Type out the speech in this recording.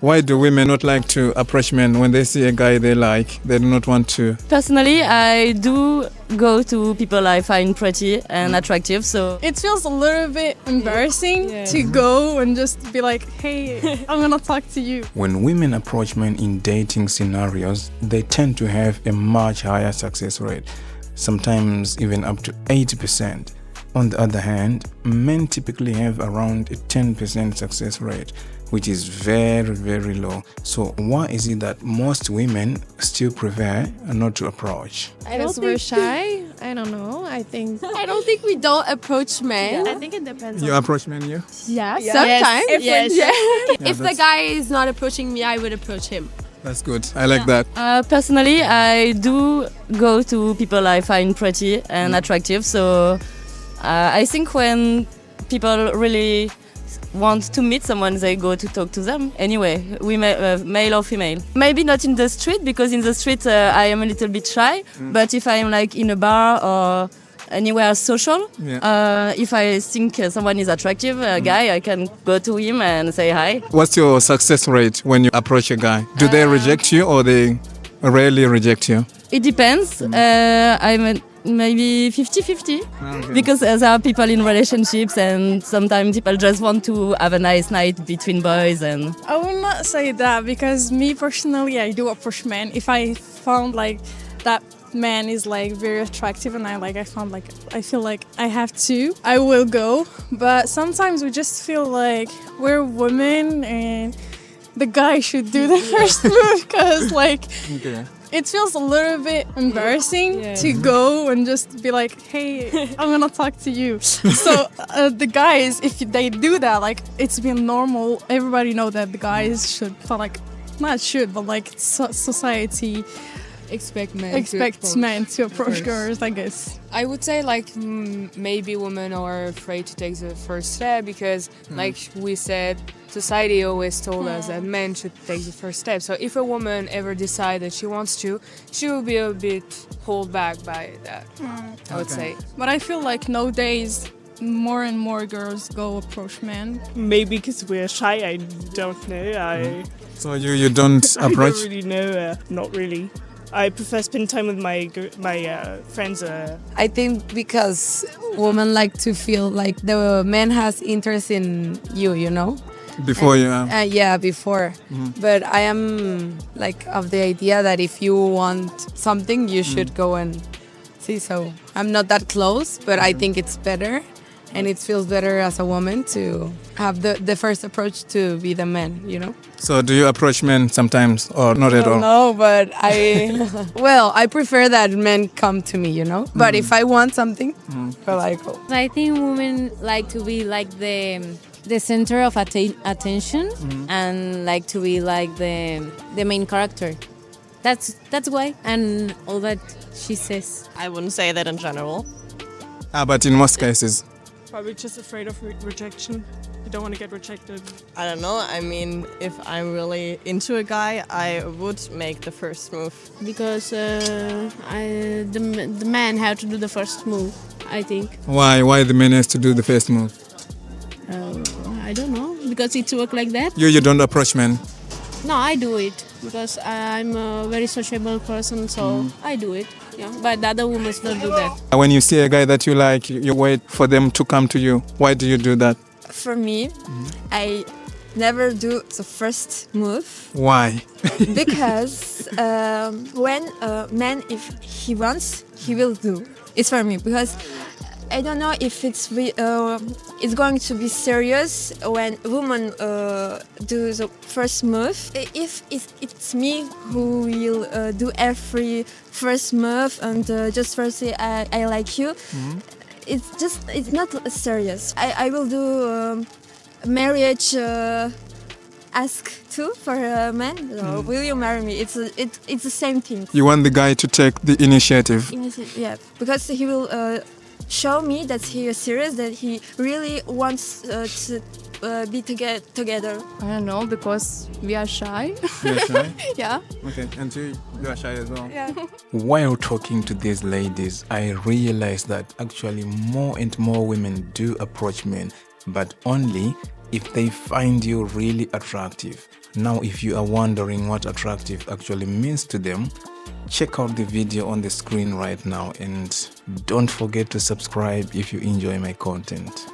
Why do women not like to approach men when they see a guy they like? They do not want to. Personally, I do go to people I find pretty and attractive, so It feels a little bit embarrassing to go and just be like, hey, I'm gonna talk to you. When women approach men in dating scenarios, they tend to have a much higher success rate, sometimes even up to 80%. On the other hand, men typically have around a 10% success rate, which is very, very low. So why is it that most women still prefer not to approach? Because we're shy. I don't know. I don't think we don't approach men. I think it depends. You approach men, you? Yeah, sometimes. Yes. If the guy is not approaching me, I would approach him. That's good. I like that. personally, I do go to people I find pretty and attractive, so I think when people really want to meet someone, they go to talk to them. Anyway, male or female. Maybe not in the street, because in the street I am a little bit shy. But if I am like in a bar or anywhere social, if I think someone is attractive, a guy, I can go to him and say hi. What's your success rate when you approach a guy? Do they reject you or they rarely reject you? It depends. Maybe 50-50, because there are people in relationships and sometimes people just want to have a nice night between boys. And I will not say that, because me personally, I do approach men. If I found like that man is like very attractive and I feel like I have to, I will go. But sometimes we just feel like we're women and the guy should do the first move, because it feels a little bit embarrassing to go and just be like, hey, I'm gonna talk to you. So the guys, if they do that, like, it's been normal. Everybody know that the guys should, not should, but like society Expects men to approach girls, I guess. I would say maybe women are afraid to take the first step because, like we said, society always told us that men should take the first step. So if a woman ever decides that she wants to, she will be a bit held back by that, I would say. But I feel like nowadays more and more girls go approach men. Maybe because we're shy, I don't know. So you don't approach? I don't really know, not really. I prefer spend time with my friends. I think because women like to feel like the man has interest in you, you know? Before you yeah, before. But I am like of the idea that if you want something, you should go and see. So I'm not that close, but I think it's better. And it feels better as a woman to have the first approach to be the man, you know? So do you approach men sometimes or not at all? No, but I prefer that men come to me, you know? But if I want something, well, I go. I think women like to be like the center of attention and like to be like the main character. That's why, and all that she says. I wouldn't say that in general. But in most cases. Probably just afraid of rejection. You don't want to get rejected. I don't know. I mean, if I'm really into a guy, I would make the first move. Because the man have to do the first move, I think. Why the man has to do the first move? I don't know, because it's work like that. You don't approach men? No, I do it because I'm a very sociable person, so I do it. Yeah, but the other women don't do that. When you see a guy that you like, you wait for them to come to you. Why do you do that? For me, I never do the first move. Why? Because when a man, if he wants, he will do. It's for me, because I don't know if it's going to be serious when women do the first move. If it's me who will do every first move and just first say I like you, it's not serious. I will do marriage ask too for a man. Will you marry me? It's the same thing. You want the guy to take the initiative? Yeah, because he will show me that he is serious, that he really wants to be together. I don't know, because we are shy. You're shy? Yeah. Okay, and you are shy as well? Yeah. While talking to these ladies, I realized that actually more and more women do approach men, but only if they find you really attractive. Now, if you are wondering what attractive actually means to them, check out the video on the screen right now, and don't forget to subscribe if you enjoy my content.